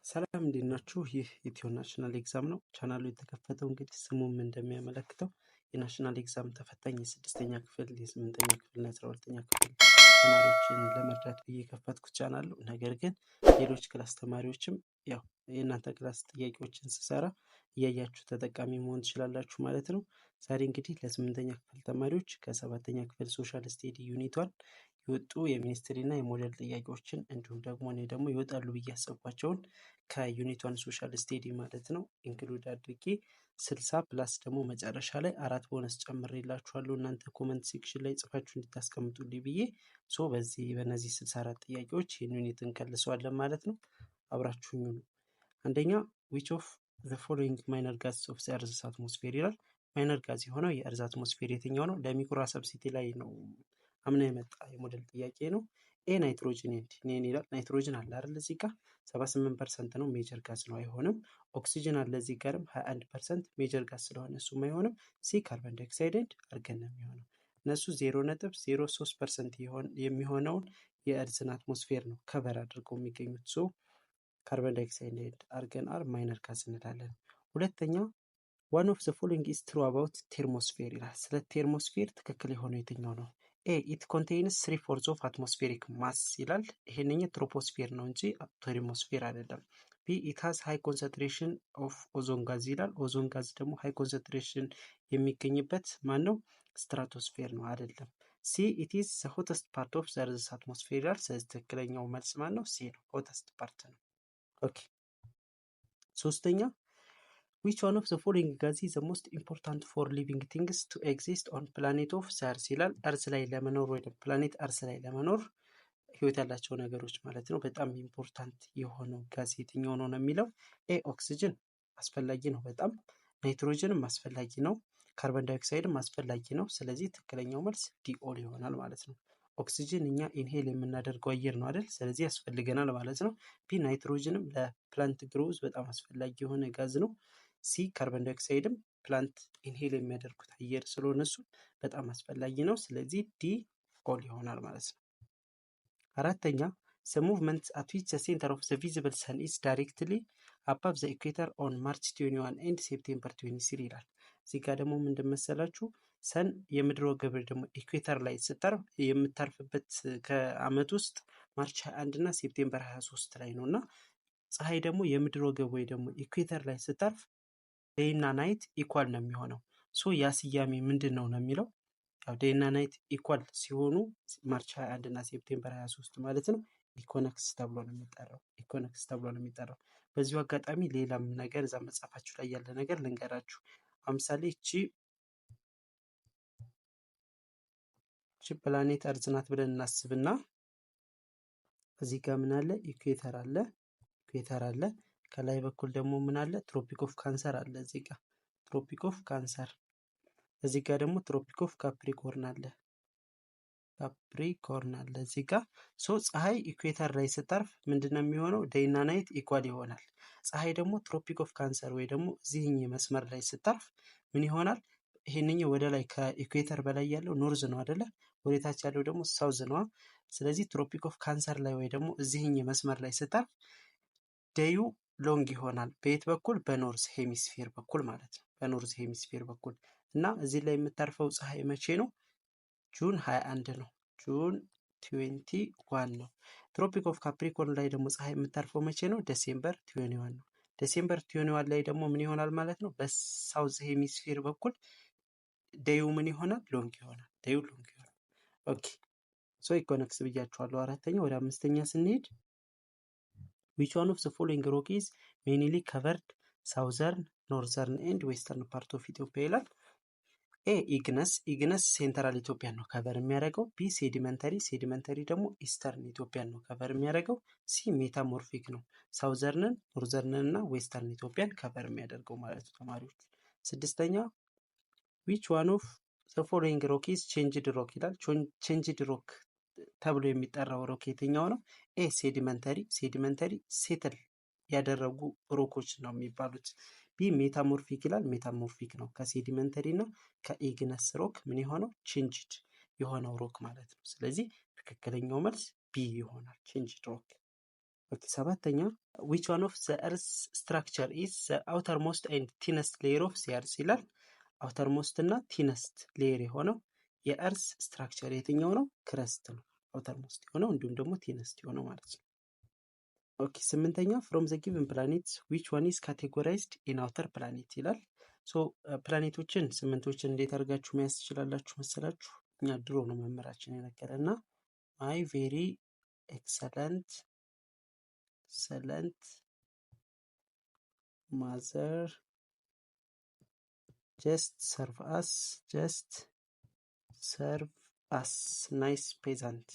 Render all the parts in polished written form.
ሰላም እንዴት ናችሁ? ይህ ኢትዮ ናሽናል ኤግዛም ነው። ቻናሉ የተከፈተው እንግዲህ ስሙም እንደሚያመለክተው የናሽናል ኤግዛም ተፈታኝ የስድስተኛ ክፍል የስምንተኛ ክፍል እና የአስራ ሁለተኛ ክፍል ተማሪዎችን ለመርዳት ብዬ የከፈትኩት ቻናል ነው። ነገር ግን ሌሎች ክላስ ተማሪዎችም ያው የእናንተ ክላስ ጥያቄዎችን ስሰራ እያያችሁ ተጠቃሚ መሆን ትችላላችሁ ማለት ነው። ዛሬ እንግዲህ ለስምንተኛ ክፍል ተማሪዎች ከሰባተኛ ክፍል ሶሻል ስቴዲ ዩኒቷን የወጡ የሚኒስትሪ እና የሞዴል ጥያቄዎችን እንዲሁም ደግሞ እኔ ደግሞ ይወጣሉ ብዬ ያሰብኳቸውን ከዩኒቷን ሶሻል ስቴዲ ማለት ነው ኢንክሉድ አድርጌ 60 ፕላስ ደግሞ መጨረሻ ላይ 4 ቦነስ ጨምሬላችኋለሁ እናንተ ኮመንት ሴክሽን ላይ ጽፋችሁ እንድታስቀምጡልኝ ብዬ በእነዚህ 64 ጥያቄዎች ይህን ዩኒት እንከልሰዋለን ማለት ነው። አብራችሁኝ ነው። አንደኛ which of the following minor gases of the earth's atmosphere ይላል። ማይነር ጋዝ የሆነው የእርዝ አትሞስፌር የትኛው ነው? ለሚኩራ ሰብሲቲ ላይ ነው አምና የመጣ የሞዴል ጥያቄ ነው። ኤ ናይትሮጅን ኔን ይላል። ናይትሮጅን አለ አይደል እዚህ ጋር 78% ነው፣ ሜጀር ጋዝ ነው አይሆንም። ኦክሲጅን አለ እዚህ ጋርም 21% ሜጀር ጋዝ ስለሆነ እሱም አይሆንም። ሲ ካርበን ዳይኦክሳይድ ኤንድ አርገን ነው የሚሆነው። እነሱ 0.03% የሚሆነውን የእርዝን አትሞስፌር ነው ከቨር አድርገው የሚገኙት። ሶ ካርበን ዳይኦክሳይድ ኤንድ አርገን አር ማይነር ጋዝ እንላለን። ሁለተኛ one of the following is true about thermosphere ይላል። ስለ ቴርሞስፌር ትክክል የሆነው የትኛው ነው? ኤ it contains 3/4 of atmospheric mass ይላል። ይሄንኛው ትሮፖስፌር ነው እንጂ ቴርሞስፌር አይደለም። ቢ it has high concentration of ozone gas ይላል። ኦዞን ጋዝ ደግሞ ሃይ ኮንሰንትሬሽን የሚገኝበት ማን ነው? ስትራቶስፌር ነው አይደለም። ሲ it is the hottest part of the earth's atmosphere ይላል። ስለዚህ ትክክለኛው መልስ ማን ነው? ሲ ነው፣ hottest part ነው። ኦኬ ሶስተኛ which one of the following gas is the most important for living things to exist on planet of the earth ይላል። እርስ ላይ ለመኖር ወይ ፕላኔት እርስ ላይ ለመኖር ህይወት ያላቸው ነገሮች ማለት ነው በጣም ኢምፖርታንት የሆነው ጋዝ የትኛው ነው የሚለው ኤ ኦክሲጅን አስፈላጊ ነው በጣም፣ ናይትሮጅንም አስፈላጊ ነው፣ ካርበን ዳይኦክሳይድም አስፈላጊ ነው። ስለዚህ ትክክለኛው መልስ ዲ ኦል ይሆናል ማለት ነው። ኦክሲጅን እኛ ኢንሄል የምናደርገው አየር ነው አይደል? ስለዚህ ያስፈልገናል ማለት ነው። ቢ ናይትሮጅንም ለፕላንት ግሮዝ በጣም አስፈላጊ የሆነ ጋዝ ነው። ሲ ካርበን ዳይኦክሳይድም ፕላንት ኢንሄል የሚያደርጉት አየር ስለሆነ እሱ በጣም አስፈላጊ ነው። ስለዚህ ዲ ኦል ይሆናል ማለት ነው። አራተኛ the movement at which the center of the visible sun is directly above the equator on March 21 and September 23 ይላል። እዚህ ጋር ደግሞ ምንድን መሰላችሁ ሰን የምድር ወገብ ደግሞ ኢኩዌተር ላይ ስታርፍ የምታርፍበት ከአመት ውስጥ ማርች 21 እና ሴፕቴምበር 23 ላይ ነው እና ፀሐይ ደግሞ የምድር ወገብ ወይ ደግሞ ኢኩዌተር ላይ ስታርፍ ዴይ እና ናይት ኢኳል ነው የሚሆነው። ሶ ያ ስያሜ ምንድን ነው የሚለው ያው ዴይ እና ናይት ኢኳል ሲሆኑ ማርች 21 እና ሴፕቴምበር 23 ማለት ነው ኢኮነክስ ተብሎ ነው የሚጠራው። ኢኮነክስ ተብሎ ነው የሚጠራው። በዚሁ አጋጣሚ ሌላም ነገር እዛ መጽሐፋችሁ ላይ ያለ ነገር ልንገራችሁ። ለምሳሌ እቺ ፕላኔት እርዝ ናት ብለን እናስብና እዚህ ጋር ምን አለ? ኢኩዌተር አለ፣ ኢኩዌተር አለ። ከላይ በኩል ደግሞ ምን አለ? ትሮፒክ ኦፍ ካንሰር አለ። እዚህ ጋር ትሮፒክ ኦፍ ካንሰር፣ እዚህ ጋር ደግሞ ትሮፒክ ኦፍ ካፕሪኮርን አለ፣ ካፕሪኮርን አለ እዚህ ጋር። ሶ ፀሐይ ኢኩዌተር ላይ ስታርፍ ምንድነው የሚሆነው? ዴይ እና ናይት ኢኳል ይሆናል። ፀሐይ ደግሞ ትሮፒክ ኦፍ ካንሰር ወይ ደግሞ እዚህኛው መስመር ላይ ስታርፍ ምን ይሆናል? ይሄንኛው ወደ ላይ ከኢኩዌተር በላይ ያለው ኖርዝ ነው አይደለ? ወደ ታች ያለው ደግሞ ሳውዝ ነው። ስለዚህ ትሮፒክ ኦፍ ካንሰር ላይ ወይ ደግሞ እዚህኛው መስመር ላይ ስታርፍ ዴዩ ሎንግ ይሆናል። በየት በኩል? በኖርዝ ሄሚስፌር በኩል ማለት ነው። በኖርዝ ሄሚስፌር በኩል እና እዚህ ላይ የምታርፈው ፀሐይ መቼ ነው? ጁን 21 ነው። ጁን 21 ነው። ትሮፒክ ኦፍ ካፕሪኮርን ላይ ደግሞ ፀሐይ የምታርፈው መቼ ነው? ዲሴምበር 21 ነው። ዲሴምበር 21 ላይ ደግሞ ምን ይሆናል ማለት ነው? በሳውዝ ሄሚስፌር በኩል ዴዩ ምን ይሆናል? ሎንግ ይሆናል። ዴዩ ሎንግ ይሆናል። ኦኬ ሶ ኢኮነክስ ብያችኋለሁ። አራተኛ ወደ አምስተኛ ስንሄድ which one of the following rock is mainly covered southern, northern and western part of Ethiopia ይላል። ኤ ኢግነስ ሴንትራል ኢትዮጵያን ነው ከቨር የሚያደርገው። ቢ ሴዲመንተሪ ደግሞ ኢስተርን ኢትዮጵያን ነው ከቨር የሚያደርገው። ሲ ሜታሞርፊክ ነው ሳውዘርንን፣ ኖርዘርንን እና ዌስተርን ኢትዮጵያን ከቨር የሚያደርገው ማለት ነው ተማሪዎች። ስድስተኛ which one of the following rock is changed rock ይላል። changed rock ተብሎ የሚጠራው ሮክ የትኛው ነው? ኤ ሴዲመንተሪ ሴትል ያደረጉ ሮኮች ነው የሚባሉት። ቢ ሜታሞርፊክ ይላል። ሜታሞርፊክ ነው ከሴዲመንተሪ እና ከኢግነስ ሮክ ምን የሆነው ቼንጅድ የሆነው ሮክ ማለት ነው። ስለዚህ ትክክለኛው መልስ ቢ ይሆናል፣ ቼንጅድ ሮክ። ኦኬ ሰባተኛ which one of the earth structure is the outermost and thinnest layer of the earth ይላል። outermost እና thinnest layer የሆነው የእርስ ስትራክቸር የትኛው ነው? ክረስት ነው outermost የሆነው እንዲሁም ደግሞ thinnest የሆነው ማለት ነው። ኦኬ ስምንተኛ from the given planets which one is categorized in outer planet ይላል። ሶ ፕላኔቶችን ስምንቶችን እንዴት አድርጋችሁ መያዝ ትችላላችሁ መሰላችሁ? እኛ ድሮ ነው መምህራችን የነገረና my very excellent mother just serve us nice peasant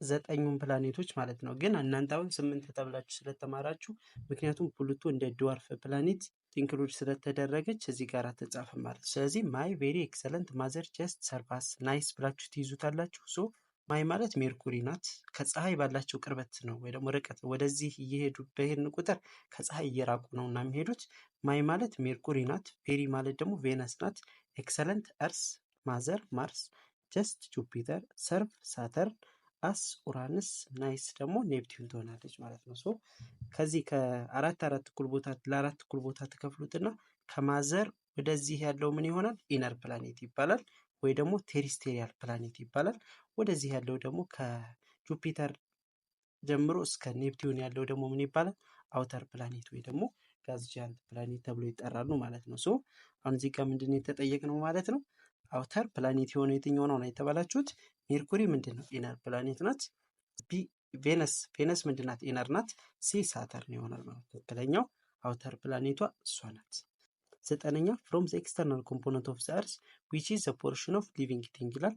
ዘጠኙን ፕላኔቶች ማለት ነው። ግን እናንተ አሁን ስምንት ተብላችሁ ስለተማራችሁ ምክንያቱም ፕሉቶ እንደ ድዋርፍ ፕላኔት ኢንክሉድ ስለተደረገች እዚህ ጋር አትጻፍም ማለት ነው። ስለዚህ ማይ ቬሪ ኤክሰለንት ማዘር ጀስት ሰርቫስ ናይስ ብላችሁ ትይዙታላችሁ። ሶ ማይ ማለት ሜርኩሪ ናት። ከፀሐይ ባላቸው ቅርበት ነው ወይ ደግሞ ርቀት ወደዚህ እየሄዱ በሄድን ቁጥር ከፀሐይ እየራቁ ነው እና የሚሄዱት። ማይ ማለት ሜርኩሪ ናት። ቬሪ ማለት ደግሞ ቬነስ ናት። ኤክሰለንት እርስ፣ ማዘር ማርስ፣ ጀስት ጁፒተር፣ ሰርቭ ሳተርን፣ አስ ኡራንስ፣ ናይስ ደግሞ ኔፕቲዩን ትሆናለች ማለት ነው። ሶ ከዚህ ከአራት እኩል ቦታ ለአራት እኩል ቦታ ተከፍሉትና ከማዘር ወደዚህ ያለው ምን ይሆናል? ኢነር ፕላኔት ይባላል ወይ ደግሞ ቴሪስቴሪያል ፕላኔት ይባላል። ወደዚህ ያለው ደግሞ ከጁፒተር ጀምሮ እስከ ኔፕቲዩን ያለው ደግሞ ምን ይባላል? አውተር ፕላኔት ወይ ደግሞ ጋዝ ጃይንት ፕላኔት ተብሎ ይጠራሉ ማለት ነው። ሶ አሁን እዚህ ጋር ምንድነው የተጠየቅነው ማለት ነው? አውተር ፕላኔት የሆነው የትኛው ነው የተባላችሁት? ሜርኩሪ ምንድነው? ኢነር ፕላኔት ናት። ቢ ቬነስ ምንድናት? ኢነር ናት። ሲ ሳተርን ይሆናል ማለት ነው። ትክክለኛው አውተር ፕላኔቷ እሷ ናት። ዘጠነኛ ፍሮም ዘ ኤክስተርናል ኮምፖነንት ኦፍ ዘ እርዝ ዊች ኢዝ ዘ ፖርሽን ኦፍ ሊቪንግ ቲንግ ይላል።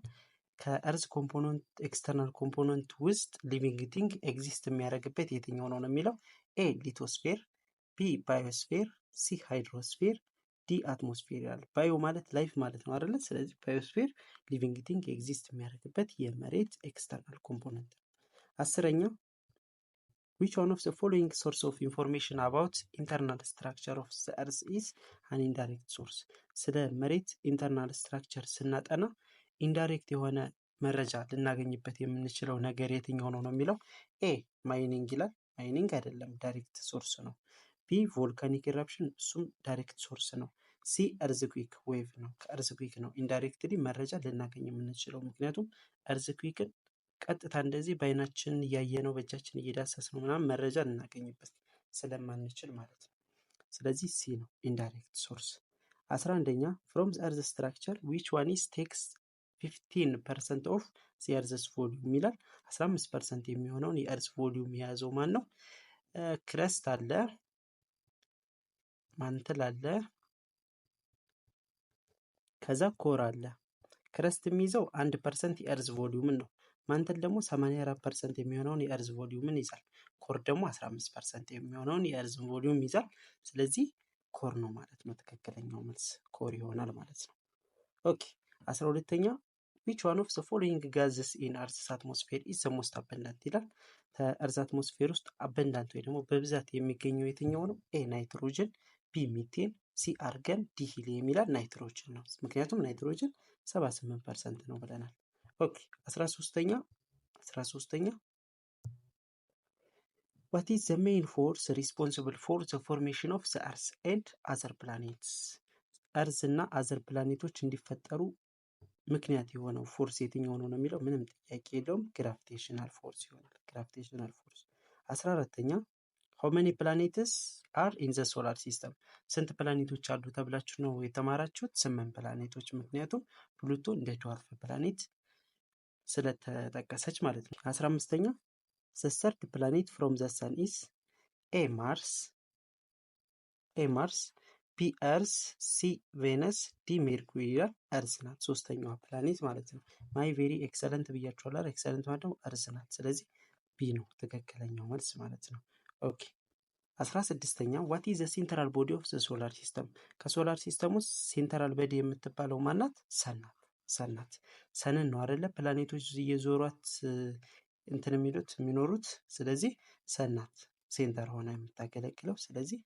ከእርዝ ኮምፖነንት ኤክስተርናል ኮምፖነንት ውስጥ ሊቪንግ ቲንግ ኤግዚስት የሚያደርግበት የትኛው ነው የሚለው ኤ ሊቶስፌር፣ ቢ ባዮስፌር፣ ሲ ሃይድሮስፌር፣ ዲ አትሞስፌር ይላል። ባዮ ማለት ላይፍ ማለት ነው አይደለ? ስለዚህ ባዮስፌር ሊቪንግ ቲንግ ኤግዚስት የሚያደርግበት የመሬት ኤክስተርናል ኮምፖነንት። አስረኛ which one of the following source of information about internal structure of the earth is an indirect source? ስለ መሬት ኢንተርናል ስትራክቸር ስናጠና ኢንዳይሬክት የሆነ መረጃ ልናገኝበት የምንችለው ነገር የትኛው ነው የሚለው ኤ ማይኒንግ ይላል። ማይኒንግ አይደለም ዳይሬክት ሶርስ ነው። ቢ ቮልካኒክ ኢረፕሽን እሱም ዳይሬክት ሶርስ ነው። ሲ እርዝኩዊክ ዌቭ ነው። ከእርዝኩዊክ ነው ኢንዳይሬክትሊ መረጃ ልናገኝ የምንችለው ምክንያቱም እርዝኩዊክን ቀጥታ እንደዚህ በአይናችን እያየነው በእጃችን እየዳሰስ ነው ምናምን መረጃ ልናገኝበት ስለማንችል ማለት ነው። ስለዚህ ሲ ነው ኢንዳይሬክት ሶርስ። 11ኛ ፍሮም ዘ እርዝ ስትራክቸር ዊች ዋን ኢዝ ቴክስ 15% ኦፍ ዘ እርዝስ ቮሊዩም ይላል። 15% የሚሆነውን የእርዝ ቮሊዩም የያዘው ማን ነው? ክረስት አለ፣ ማንትል አለ፣ ከዛ ኮር አለ። ክረስት የሚይዘው 1% የእርዝ ቮሊዩምን ነው። ማንትል ደግሞ 84% የሚሆነውን የእርዝ ቮሊዩምን ይዛል። ኮር ደግሞ 15% የሚሆነውን የእርዝ ቮሊዩም ይዛል። ስለዚህ ኮር ነው ማለት ነው። ትክክለኛው መልስ ኮር ይሆናል ማለት ነው። ኦኬ 12ኛ which one of the following gases in earth's atmosphere is the most abundant ይላል። ከእርዝ አትሞስፌር ውስጥ አበንዳንት ወይ ደግሞ በብዛት የሚገኘው የትኛው ነው? ኤ ናይትሮጅን፣ ቢ ሚቴን፣ ሲ አርገን፣ ዲ ሂሊየም ይላል። ናይትሮጅን ነው ምክንያቱም ናይትሮጅን 78% ነው ብለናል። ኦኬ 13ኛ what is the main force responsible for the formation of the earth and other planets? እርዝ እና አዘር ፕላኔቶች እንዲፈጠሩ ምክንያት የሆነው ፎርስ የትኛው ነው የሚለው ምንም ጥያቄ የለውም። ግራቪቴሽናል ፎርስ ይሆናል። ግራቪቴሽናል ፎርስ። 14ኛ how many planets are in the solar system? ስንት ፕላኔቶች አሉ ተብላችሁ ነው የተማራችሁት? 8 ፕላኔቶች ምክንያቱም ፕሉቶ እንደ ድዋርፍ ፕላኔት ስለተጠቀሰች ማለት ነው። 15ኛ the third planet from the sun is A Mars ቢ እርስ፣ ሲ ቬነስ፣ ዲ ሜርኩሪ ይላል። እርዝ ናት ሶስተኛዋ ፕላኔት ማለት ነው። ማይ ቬሪ ኤክሰለንት ብያችኋለሁ። ኤክሰለንት ማለት ደግሞ እርዝ ናት። ስለዚህ ቢ ነው ትክክለኛው መልስ ማለት ነው። ኦኬ 16ኛ ዋት ኢዝ ዘ ሴንትራል ቦዲ ኦፍ ዘ ሶላር ሲስተም? ከሶላር ሲስተም ውስጥ ሴንትራል ቦዲ የምትባለው ማናት? ሰን ናት። ሰንን ነው አይደለ ፕላኔቶች እየዞሯት እንትን የሚኖሩት። ስለዚህ ሰን ናት ሴንተር ሆና የምታገለግለው። ስለዚህ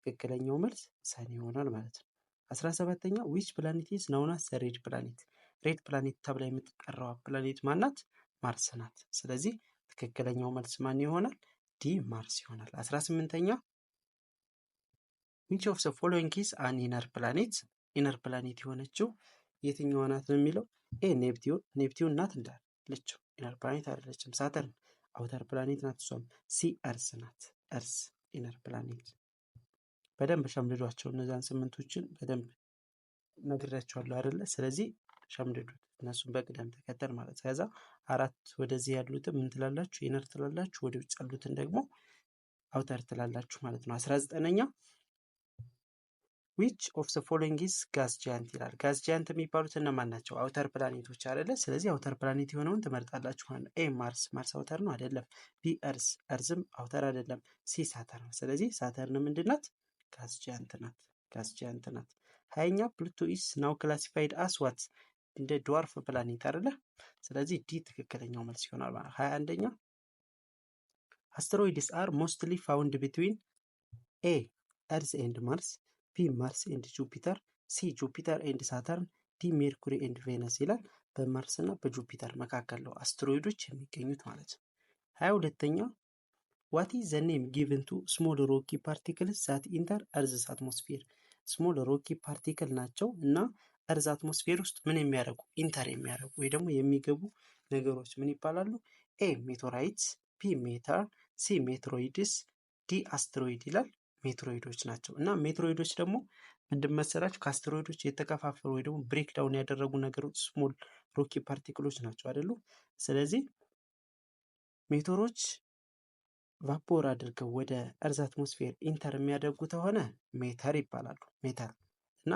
ትክክለኛው መልስ ሰን ይሆናል ማለት ነው። 17ኛ ዊች ፕላኔት ኢዝ ናውን አስ ዘ ሬድ ፕላኔት? ሬድ ፕላኔት ተብላ የምትጠራው ፕላኔት ማናት? ማርስ ናት። ስለዚህ ትክክለኛው መልስ ማን ይሆናል? ዲ ዲ ማርስ ይሆናል። 18ኛ which of the following is an inner planet? ኢነር ፕላኔት የሆነችው የትኛዋ ናት ነው የሚለው። ኤ ኔፕቲዩን ናት እንዳለችው ኢነር ፕላኔት አይደለችም። ሳተርን አውተር ፕላኔት ናት እሷም። ሲ እርስ ናት። እርስ ኢነር ፕላኔት። በደንብ ሸምድዷቸው እነዛን ስምንቶችን በደንብ ነግሬያቸዋለሁ አይደለ? ስለዚህ ሸምድዱት እነሱን በቅደም ተከተል ማለት። ከዛ አራት ወደዚህ ያሉትን ምን ትላላችሁ? ኢነር ትላላችሁ። ወደ ውጭ ያሉትን ደግሞ አውተር ትላላችሁ ማለት ነው። 19ኛ which of the following is gas giant ይላል። ጋዝ ጃያንት የሚባሉት እነማን ናቸው? አውተር ፕላኔቶች አይደለ? ስለዚህ አውተር ፕላኔት የሆነውን ትመርጣላችሁ ማለት ነው። ኤ ማርስ አውተር ነው አይደለም። ቢ እርዝም አውተር አይደለም። ሲ ሳተርን። ስለዚህ ሳተርን ምንድን ናት? ጋዝ ጃያንት ናት። ጋዝ ጃያንት ናት። 20ኛ ፕሉቶ ኢስ ናው ክላሲፋይድ አስ ዋት? እንደ ድዋርፍ ፕላኔት አይደለ? ስለዚህ ዲ ትክክለኛው መልስ ይሆናል ማለት ነው። 21ኛ አስትሮይድስ አር ሞስትሊ ፋውንድ ቢትዊን ኤ እርዝ ኤንድ ማርስ፣ ቢ ማርስ ኤንድ ጁፒተር፣ ሲ ጁፒተር ኤንድ ሳተርን፣ ዲ ሜርኩሪ ኤንድ ቬነስ ይላል። በማርስ እና በጁፒተር መካከል ነው አስትሮይዶች የሚገኙት ማለት ነው። 22ኛ ዋት ኢዝ ዘ ኔም ጊቭን ቱ ስሞል ሮኪ ፓርቲክልስ ዛት ኢንተር እርዝስ አትሞስፌር? ስሞል ሮኪ ፓርቲክል ናቸው እና እርዝ አትሞስፌር ውስጥ ምን የሚያደርጉ ኢንተር የሚያደርጉ ወይ ደግሞ የሚገቡ ነገሮች ምን ይባላሉ? ኤ ሜቶራይትስ፣ ቢ ሜታር፣ ሲ ሜትሮይድስ፣ ዲ አስትሮይድ ይላል። ሜትሮይዶች ናቸው እና ሜትሮይዶች ደግሞ ምንድን መሰላችሁ? ከአስትሮይዶች የተከፋፈሉ ወይ ደግሞ ብሬክዳውን ያደረጉ ነገሮች ስሞል ሮኪ ፓርቲክሎች ናቸው አይደሉ? ስለዚህ ሜቶሮች ቫፖር አድርገው ወደ እርዝ አትሞስፌር ኢንተር የሚያደርጉ ከሆነ ሜተር ይባላሉ። ሜተር እና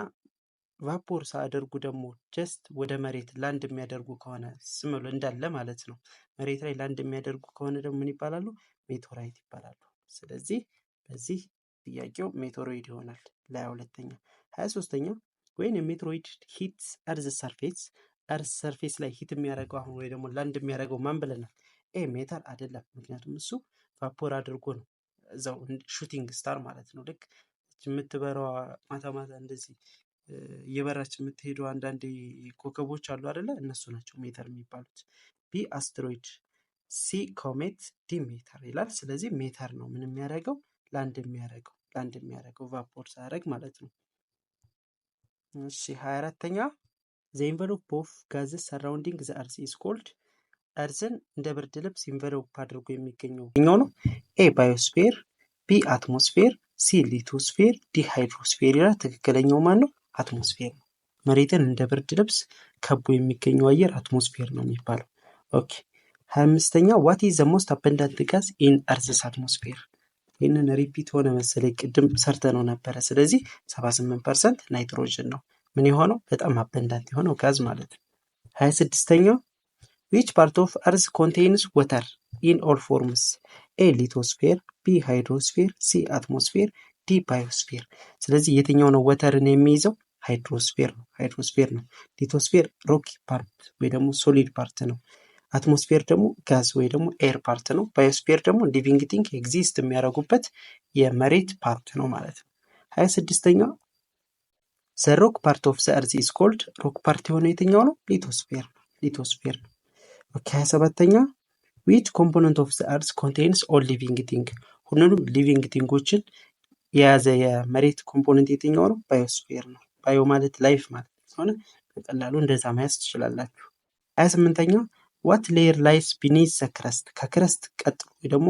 ቫፖር ሳያደርጉ ደግሞ ጀስት ወደ መሬት ላንድ የሚያደርጉ ከሆነ ዝም ብሎ እንዳለ ማለት ነው መሬት ላይ ላንድ የሚያደርጉ ከሆነ ደግሞ ምን ይባላሉ? ሜቶራይት ይባላሉ። ስለዚህ በዚህ ጥያቄው ሜቶሮይድ ይሆናል። ለ22ኛ 23ኛ ወይን የሜትሮይድ ሂት እርዝ ሰርፌስ፣ እርዝ ሰርፌስ ላይ ሂት የሚያደርገው አሁን ወይ ደግሞ ላንድ የሚያደርገው ማን ብለናል? ኤ ሜተር አይደለም። ምክንያቱም እሱ ቫፖር አድርጎ ነው እዛው ሹቲንግ ስታር ማለት ነው። ልክ የምትበረዋ ማታ ማታ እንደዚህ እየበራች የምትሄደው አንዳንድ ኮከቦች አሉ አይደለ? እነሱ ናቸው ሜተር የሚባሉት። ቢ አስትሮይድ፣ ሲ ኮሜት፣ ዲ ሜተር ይላል። ስለዚህ ሜተር ነው ምን የሚያደርገው? ላንድ የሚያደርገው ቫፖር ሳያደርግ ማለት ነው። እሺ 24ኛ ዘ ኢንቨሎፕ ኦፍ ጋዝስ ሰራውንዲንግ ዘ እርዝ ኢዝ ኮልድ። እርዝን እንደ ብርድ ልብስ ኢንቨሎፕ አድርጎ የሚገኘው ነው። ኤ ባዮስፌር፣ ቢ አትሞስፌር፣ ሲ ሊቶስፌር፣ ዲ ሃይድሮስፌር ይላል። ትክክለኛው ማን ነው? አትሞስፌር ነው። መሬትን እንደ ብርድ ልብስ ከቦ የሚገኘው አየር አትሞስፌር ነው የሚባለው። ኦኬ 25ኛ ዋት ኢዝ ዘ ሞስት አበንዳንት ጋዝ ኢን እርዝስ አትሞስፌር? ይህንን ሪፒት ሆነ መሰለኝ ቅድም ሰርተ ነው ነበረ። ስለዚህ 78% ናይትሮጅን ነው ምን የሆነው በጣም አበንዳንት የሆነው ጋዝ ማለት ነው። 26ኛ which part of earth contains water in all forms? A ሊቶስፌር፣ ቢ ሃይድሮስፌር፣ ሲ አትሞስፌር፣ ዲ ባዮስፌር። ስለዚህ የትኛው ነው ወተርን የሚይዘው? ሃይድሮስፌር ነው። ሊቶስፌር ሮኪ ፓርት ወይ ደግሞ ሶሊድ ፓርት ነው። አትሞስፌር ደግሞ ጋዝ ወይ ደግሞ ኤር ፓርት ነው። ባዮስፌር ደግሞ ሊቪንግ ቲንግ ኤግዚስት የሚያደርጉበት የመሬት ፓርት ነው ማለት ነው። 26ኛ ዘ ሮክ ፓርት ኦፍ ዘ እርዝ ኢዝ ኮልድ። ሮክ ፓርት የሆነ የትኛው ነው? ሊቶስፌር ነው። ኦኬ 27ኛ which component of the earth contains all living thing? ሁሉንም ሊቪንግ ቲንጎችን የያዘ የመሬት ኮምፖነንት የትኛው ነው? ባዮስፌር ነው። ባዮ ማለት ላይፍ ማለት ስለሆነ በቀላሉ እንደዛ መያዝ ትችላላችሁ። 28ኛ what layer lies beneath the crust? ከክረስት ቀጥሎ ወይ ደግሞ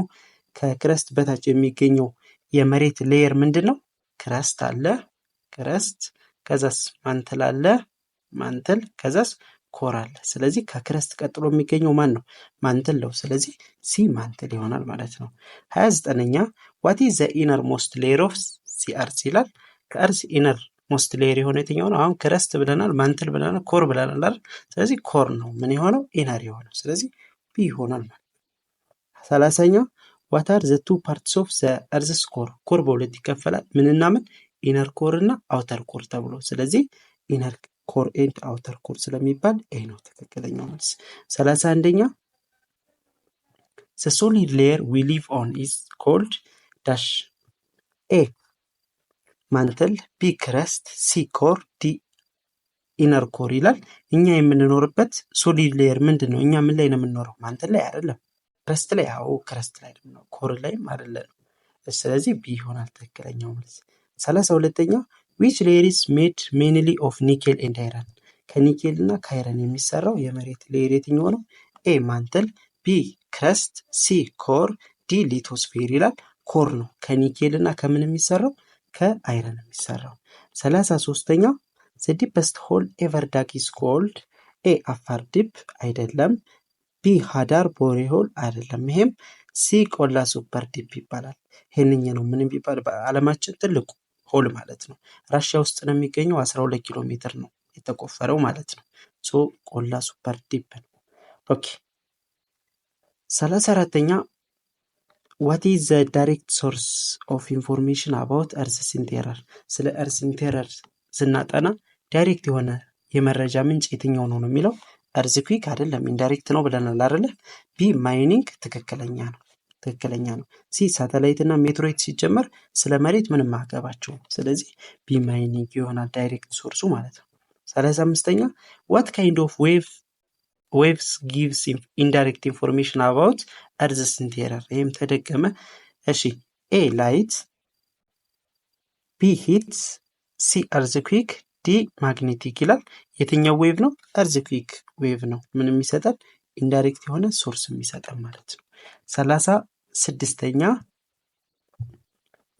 ከክረስት በታች የሚገኘው የመሬት ሌየር ምንድነው? ክረስት አለ። ክረስት ከዛስ ማንትል አለ። ማንትል ከዛስ ኮር አለ። ስለዚህ ከክረስት ቀጥሎ የሚገኘው ማን ነው? ማንትል ነው። ስለዚህ ሲ ማንትል ይሆናል ማለት ነው። 29ኛ what is the inner most layer of the earth ይላል። ከእርዝ ኢነር ሞስት ሌየር የሆነ የትኛው ነው? አሁን ክረስት ብለናል፣ ማንትል ብለናል፣ ኮር ብለናል አይደል? ስለዚህ ኮር ነው ምን የሆነው? ኢነር የሆነው። ስለዚህ ቢ ይሆናል ማለት ነው። 30ኛ what are the two parts of the earth's core? ኮር በሁለት ይከፈላል። ምንና ምን? ኢነር ኮር እና አውተር ኮር ተብሎ። ስለዚህ ኢነር ኮር ኤንድ አውተር ኮር ስለሚባል ኤ ነው ትክክለኛው መልስ። 31ኛ the solid layer we live on is called dash. ኤ ማንትል፣ ቢ ክረስት፣ ሲ ኮር፣ ዲ ኢነር ኮር ይላል። እኛ የምንኖርበት ሶሊድ ሌየር ምንድን ነው? እኛ ምን ላይ ነው የምንኖረው? ማንትል ላይ አይደለም። ክረስት ላይ አዎ ክረስት ላይ ነው፣ ኮር ላይም አይደለም። ስለዚህ ቢ ይሆናል ትክክለኛው መልስ። 32ኛ which layer is made mainly of nickel and iron? ከኒኬል እና ከአይረን የሚሰራው የመሬት ሌየር የትኛው ነው? ኤ ማንትል፣ ቢ ክረስት፣ ሲ ኮር፣ ዲ ሊቶስፌር ይላል። ኮር ነው ከኒኬል እና ከምን የሚሰራው? ከአይረን የሚሰራው። 33ኛ the deepest hole ever dug is called? ኤ አፋር ዲፕ አይደለም፣ ቢ ሃዳር ቦሬ ሆል አይደለም፣ ይሄም ሲ ቆላ ሱፐር ዲፕ ይባላል። ይሄንኛ ነው ምን ቢባል በዓለማችን ትልቁ ሆል ማለት ነው። ራሽያ ውስጥ ነው የሚገኘው፣ 12 ኪሎ ሜትር ነው የተቆፈረው ማለት ነው። ሶ ቆላ ሱፐር ዲፕ ነው። ኦኬ 34ኛ what is the direct source of information about earth's interior? ስለ earth's interior ስናጠና ዳይሬክት የሆነ የመረጃ ምንጭ የትኛው ነው የሚለው earthquake አይደለም፣ ኢንዳይሬክት ነው ብለናል አይደለ? ቢ ማይኒንግ ትክክለኛ ነው። ሲ ሳተላይት እና ሜትሮይድ ሲጀመር ስለ መሬት ምንም አያገባቸው፣ ስለዚህ ቢ ማይኒንግ ይሆናል ዳይሬክት ሶርሱ ማለት ነው። 35ኛ what kind of waves gives indirect information about earth's interior? ይሄም ተደገመ። እሺ ኤ ላይት፣ ቢ ሂት፣ ሲ earthquake፣ ዲ ማግኔቲክ ይላል። የትኛው ዌቭ ነው? earthquake ዌቭ ነው። ምን የሚሰጠን? ኢንዳይሬክት የሆነ ሶርስ የሚሰጠን ማለት ነው። 36ኛ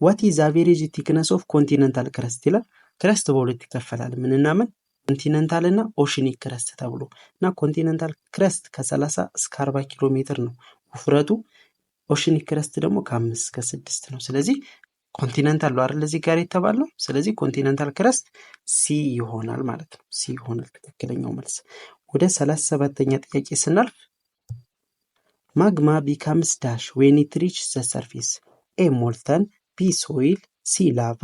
what is average thickness of continental crust ይላል። ክረስት በሁለት ይከፈላል። ምንና ምን? ኮንቲኔንታል እና ኦሽኒክ ክረስት ተብሎ እና ኮንቲኔንታል ክረስት ከ30 እስከ 40 ኪሎ ሜትር ነው ውፍረቱ። ኦሽኒክ ክረስት ደግሞ ከ5 እስከ 6 ነው። ስለዚህ ኮንቲኔንታል ነው አይደል እዚህ ጋር የተባለው። ስለዚህ ኮንቲኔንታል ክረስት ሲ ይሆናል ማለት ነው። ሲ ይሆናል ትክክለኛው መልስ። ወደ 37ኛ ጥያቄ ስናልፍ ማግማ ቢካምስ ዳሽ ዌን ኢት ሪች ዘ ሰርፌስ? ኤ ሞልተን፣ ቢ ሶይል፣ ሲ ላቫ፣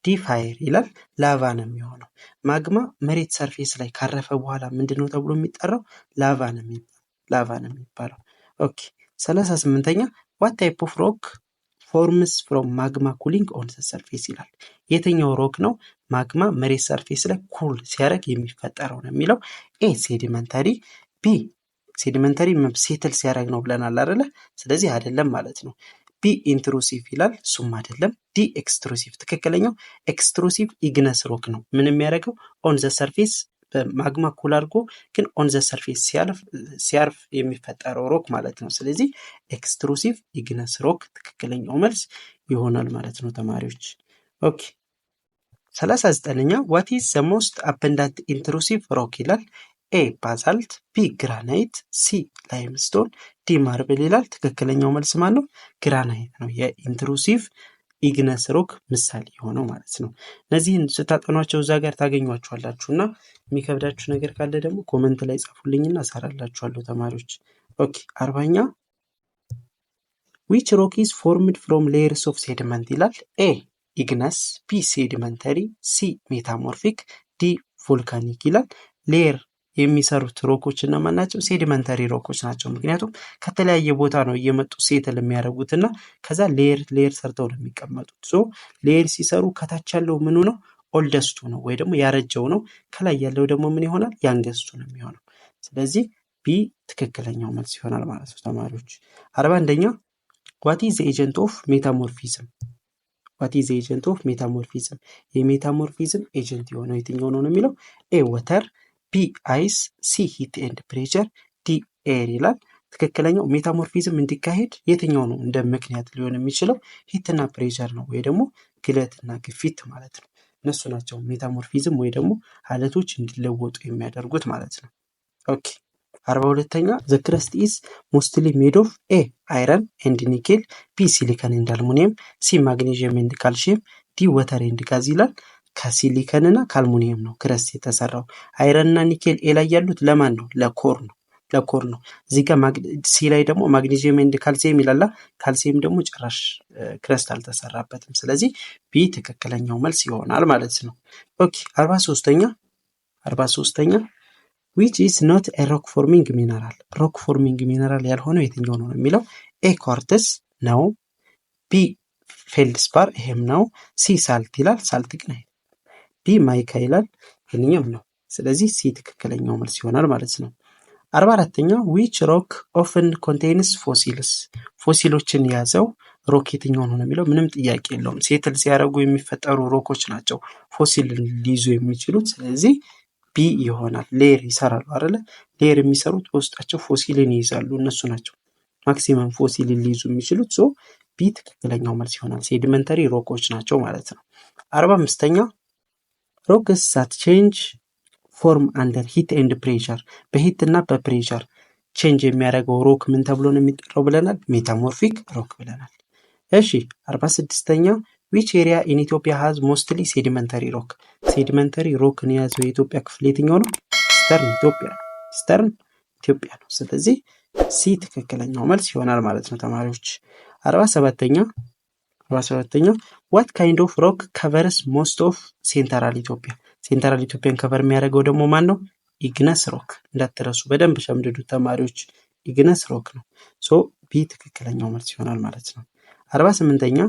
ዲ ፋየር ይላል። ላቫ ነው የሚሆነው። ማግማ መሬት ሰርፌስ ላይ ካረፈ በኋላ ምንድነው ተብሎ የሚጠራው? ላቫ ነው የሚባለው። ኦኬ 38ኛ what type of rock forms from magma cooling on the surface ይላል። የትኛው ሮክ ነው ማግማ መሬት ሰርፌስ ላይ ኩል ሲያደርግ የሚፈጠረው ነው የሚለው። ኤ ሴዲመንታሪ፣ ቢ ሴዲመንታሪ ሴትል ሲያደርግ ነው ብለናል አይደለ? ስለዚህ አይደለም ማለት ነው። ቢ ኢንትሩሲቭ ይላል፣ እሱም አይደለም። ዲ ኤክስትሩሲቭ፣ ትክክለኛው ኤክስትሩሲቭ ኢግነስ ሮክ ነው። ምን የሚያደርገው? ኦን ዘ ሰርፌስ በማግማ ኩል አድርጎ ግን ኦን ዘ ሰርፌስ ሲያርፍ የሚፈጠረው ሮክ ማለት ነው። ስለዚህ ኤክስትሩሲቭ ኢግነስ ሮክ ትክክለኛው መልስ ይሆናል ማለት ነው ተማሪዎች። ኦኬ 39ኛ what is the most abundant intrusive rock ይላል። ኤ ባዛልት፣ ቢ ግራናይት፣ ሲ ላይምስቶን፣ ዲ ማርብል ይላል። ትክክለኛው መልስ ማን ነው? ግራናይት ነው የኢንትሩሲቭ ኢግነስ ሮክ ምሳሌ የሆነው ማለት ነው። እነዚህን ስታጠኗቸው እዛ ጋር ታገኟቸዋላችሁና የሚከብዳችሁ ነገር ካለ ደግሞ ኮመንት ላይ ጻፉልኝና እሰራላችኋለሁ ተማሪዎች። ኦኬ 40ኛ which rock is formed from layers of sediment ይላል። ኤ ኢግነስ፣ ቢ ሴዲመንተሪ፣ ሲ ሜታሞርፊክ፣ ዲ ቮልካኒክ ይላል። ሌየር የሚሰሩት ሮኮች እነማን ናቸው? ሴዲመንተሪ ሮኮች ናቸው። ምክንያቱም ከተለያየ ቦታ ነው እየመጡ ሴትል የሚያደርጉትና ከዛ ሌየር ሰርተው ነው የሚቀመጡት። ሶ ሌየር ሲሰሩ ከታች ያለው ምኑ ነው? ኦልደስቱ ነው ወይ ደግሞ ያረጀው ነው። ከላይ ያለው ደግሞ ምን ይሆናል? ያንገስቱ ነው የሚሆነው። ስለዚህ ቢ ትክክለኛው መልስ ይሆናል ማለት ነው ተማሪዎች። 41ኛ what is the agent of metamorphism? what is the agent of metamorphism? የሜታሞርፊዝም ኤጀንት የሆነው የትኛው ነው የሚለው? ኤ ወተር፣ ቢ አይስ፣ ሲ ሂት ኤንድ ፕሬሸር፣ ዲ ኤር ይላል። ትክክለኛው ሜታሞርፊዝም እንዲካሄድ የትኛው ነው እንደ ምክንያት ሊሆን የሚችለው? ሂትና ፕሬሸር ነው ወይ ደግሞ ግለትና ግፊት ማለት ነው። እነሱ ናቸው ሜታሞርፊዝም ወይ ደግሞ አለቶች እንዲለወጡ የሚያደርጉት ማለት ነው። ኦኬ 42ኛ the crust is mostly made of A iron and nickel, B silicon and aluminum, C magnesium and calcium, D water and gas ይላል። ከሲሊከን እና ከአልሙኒየም ነው ክረስት የተሰራው። አይረን እና ኒኬል ኤ ላይ ያሉት ለማን ነው? ለኮር ነው። እዚህ ጋር ሲ ላይ ደግሞ ማግኔዚየም ኤንድ ካልሲየም ይላል። ካልሲየም ደግሞ ጭራሽ ክረስት አልተሰራበትም። ስለዚህ ቢ ትክክለኛው መልስ ይሆናል ማለት ነው። ኦኬ 43ኛ which is not a rock forming mineral? rock forming mineral ያልሆነው የትኛው ነው የሚለው? ኤ ኳርትስ ነው፣ ቢ ፌልድስፓር ይሄም ነው፣ ሲ ሳልት ይላል። ሳልት ግን አይደለም። ዲ ማይካ ይላል። ይሄኛው ነው። ስለዚህ ሲ ትክክለኛው መልስ ይሆናል ማለት ነው። 44ኛ which rock often contains fossils ፎሲሎችን የያዘው ሮክ የትኛው ነው የሚለው ምንም ጥያቄ የለውም። ሴትል ሲያደርጉ የሚፈጠሩ ሮኮች ናቸው ፎሲል ሊይዙ የሚችሉት። ስለዚህ ቢ ይሆናል። ሌየር ይሰራሉ አይደለ? ሌየር የሚሰሩት በውስጣቸው ፎሲልን ይይዛሉ እነሱ ናቸው ማክሲመም ፎሲልን ሊይዙ የሚችሉት። ሶ ቢ ትክክለኛው መልስ ይሆናል። ሴዲመንተሪ ሮኮች ናቸው ማለት ነው። 45ኛ rocks that change form under heat and pressure በሂት እና በፕሬሸር ቼንጅ የሚያደርገው ሮክ ምን ተብሎ ነው የሚጠራው ብለናል? ሜታሞርፊክ ሮክ ብለናል። እሺ 46ኛ which area in Ethiopia has mostly sedimentary rock ሴዲመንተሪ ሮክን የያዘው የኢትዮጵያ ክፍል የትኛው ነው? ኢስተርን ኢትዮጵያ ነው። ስለዚህ ሲ ትክክለኛው መልስ ይሆናል ማለት ነው ተማሪዎች። 47ኛ what kind of rock covers most of central Ethiopia ሴንትራል ኢትዮጵያን ከቨር የሚያደርገው ደግሞ ማን ነው? ኢግነስ ሮክ። እንዳትረሱ በደንብ ሸምድዱ ተማሪዎች፣ ኢግነስ ሮክ ነው። ሶ ቢ ትክክለኛው መልስ ይሆናል ማለት ነው። 48ኛ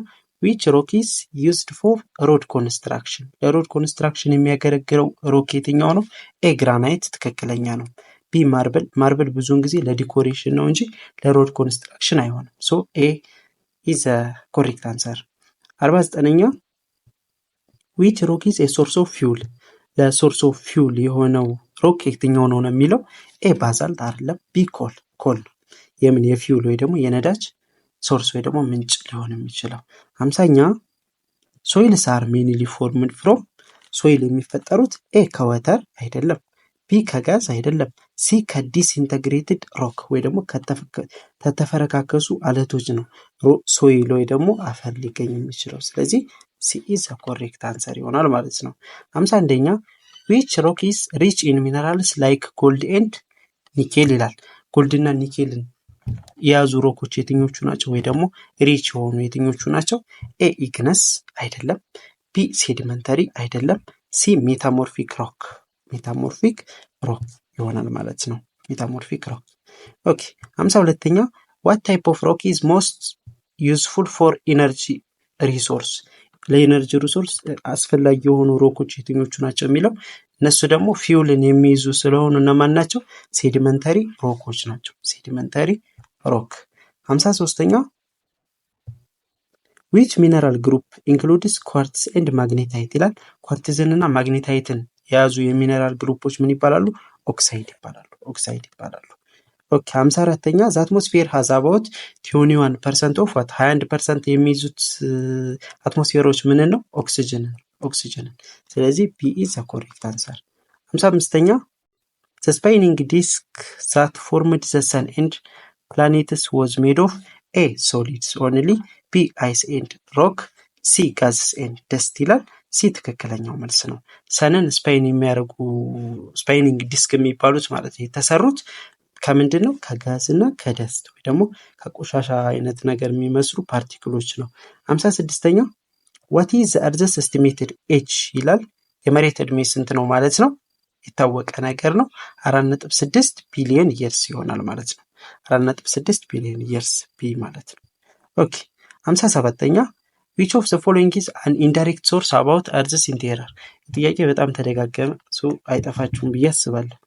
which rock is used for road construction ለሮድ ኮንስትራክሽን የሚያገለግለው ሮክ የትኛው ነው? ኤ ግራናይት ትክክለኛ ነው። ቢ ማርብል ብዙውን ጊዜ ለዲኮሬሽን ነው እንጂ ለሮድ ኮንስትራክሽን አይሆንም። ሶ ኤ is a correct answer። 49ኛ which rock is a source of fuel ለሶርስ ኦፍ ፊውል የሆነው ሮክ የትኛው ነው የሚለው ኤ ባዛልት አይደለም፣ ቢ ኮል የምን የፊውል ወይ ደግሞ የነዳጅ ሶርስ ወይ ደግሞ ምንጭ ሊሆን የሚችለው። 50ኛ ሶይልስ አር ሜንሊ ፎርምድ ፍሮም ሶይል የሚፈጠሩት ኤ ከወተር አይደለም፣ ቢ ከጋዝ አይደለም፣ ሲ ከዲስኢንተግሬትድ ሮክ ወይ ደግሞ ከተፈረካከሱ አለቶች ነው ሶይል ወይ ደግሞ አፈር ሊገኝ የሚችለው። ስለዚህ ሲ ኢዝ a correct answer ይሆናል ማለት ነው። 51ኛ which rock is rich in minerals like gold and nickel ይላል። ጎልድ እና ኒኬልን የያዙ ሮኮች የትኞቹ ናቸው ወይ ደግሞ ሪች የሆኑ የትኞቹ ናቸው? ኤ ኢግነስ አይደለም፣ ቢ ሴዲመንተሪ አይደለም፣ ሲ ሜታሞርፊክ ሮክ ይሆናል ማለት ነው። ሜታሞርፊክ ሮክ። ኦኬ 52ኛ what type of rock is most useful for energy resource ለኤነርጂ ሪሶርስ አስፈላጊ የሆኑ ሮኮች የትኞቹ ናቸው የሚለው እነሱ ደግሞ ፊውልን የሚይዙ ስለሆኑ እነማን ናቸው? ሴዲመንተሪ ሮኮች ናቸው። ሴዲመንተሪ ሮክ። 53ኛ which mineral group includes quartz and magnetite ይላል። ኳርትዝን እና ማግኔታይትን የያዙ የሚነራል ግሩፖች ምን ይባላሉ? ኦክሳይድ ይባላሉ። ኦኬ 54ኛ the atmosphere has about 21% of what 21% የሚይዙት አትሞስፌሮች ምን ነው? ኦክሲጅንን። ስለዚህ B is a correct answer። 55ኛ the spinning disk that formed the sun and planets was made of A solids only, B ice and rock, C gases and dust ይላል። ሲ ትክክለኛው መልስ ነው። ሰንን ስፓይን የሚያደርጉ ስፓይኒንግ ዲስክ የሚባሉት ማለት ነው የተሰሩት ከምንድን ነው? ከጋዝ እና ከደስት ወይ ደግሞ ከቆሻሻ አይነት ነገር የሚመስሉ ፓርቲክሎች ነው። 56ኛ what is the earth's estimated age ይላል። የመሬት እድሜ ስንት ነው ማለት ነው? የታወቀ ነገር ነው። 4.6 ቢሊዮን years ይሆናል ማለት ነው። 4.6 ቢሊዮን years ቢ ማለት ነው። ኦኬ 57ኛ which of the following is an indirect source about earth's interior ጥያቄ በጣም ተደጋገመ አይጠፋችሁም ብዬ አስባለሁ።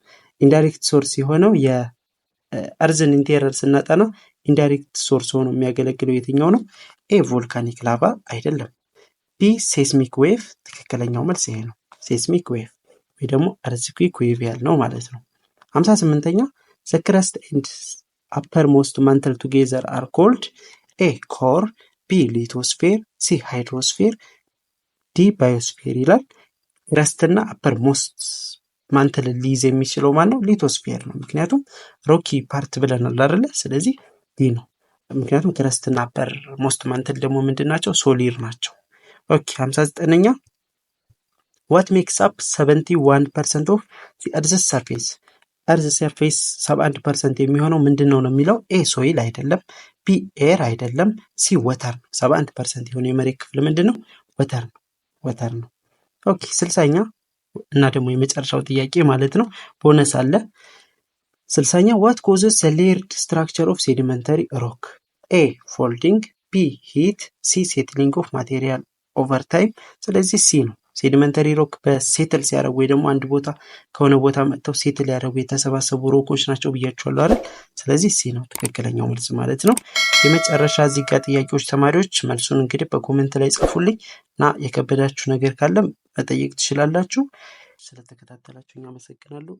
ኢንዳይሬክት ሶርስ የሆነው የእርዝን ኢንቴሪየር ስናጠና ኢንዳይሬክት ሶርስ ሆኖ የሚያገለግለው የትኛው ነው? ኤ ቮልካኒክ ላቫ አይደለም፣ ቢ ሴስሚክ ዌቭ ትክክለኛው መልስ ይሄ ነው። ሴስሚክ ዌቭ ወይ ደግሞ እርዝኩዊክ ዌቭ ያልነው ማለት ነው። 58ኛ the crust and uppermost mantle together are called ኤ ኮር፣ ቢ ሊቶስፌር፣ ሲ ሃይድሮስፌር፣ ዲ ባዮስፌር ይላል። ክረስትና አፐርሞስት ማንትል ሊይዝ የሚችለው ማን ነው? ሊቶስፌር ነው። ምክንያቱም ሮኪ ፓርት ብለናል አይደለ? ስለዚህ ዲ ነው። ምክንያቱም ክረስትና አፐር ሞስት ማንትል ደግሞ ምንድን ናቸው? ሶሊር ናቸው። ኦኬ 59ኛ what makes up 71% of the earth's surface earth surface 71% የሚሆነው ምንድነው ነው የሚለው ኤ ሶይል አይደለም፣ ቢ ኤር አይደለም፣ ሲ ወተር ነው። 71% የሆነ የመሬት ክፍል ምንድነው? ወተር ነው። ኦኬ 60ኛ እና ደግሞ የመጨረሻው ጥያቄ ማለት ነው ቦነስ አለ። 60ኛ what causes the layered structure of sedimentary rock ኤ folding፣ ቢ heat፣ ሲ settling of material over time። ስለዚህ ሲ ነው ሴዲመንተሪ ሮክ በሴትል ሲያደርጉ ወይ ደግሞ አንድ ቦታ ከሆነ ቦታ መጥተው ሴትል ያደርጉ የተሰባሰቡ ሮኮች ናቸው ብያቸዋለሁ አይደል? ስለዚህ ሲ ነው ትክክለኛው መልስ ማለት ነው። የመጨረሻ እዚህ ጋር ጥያቄዎች ተማሪዎች መልሱን እንግዲህ በኮሜንት ላይ ጽፉልኝ እና የከበዳችሁ ነገር ካለም መጠየቅ ትችላላችሁ። ስለተከታተላችሁኝ አመሰግናለሁ።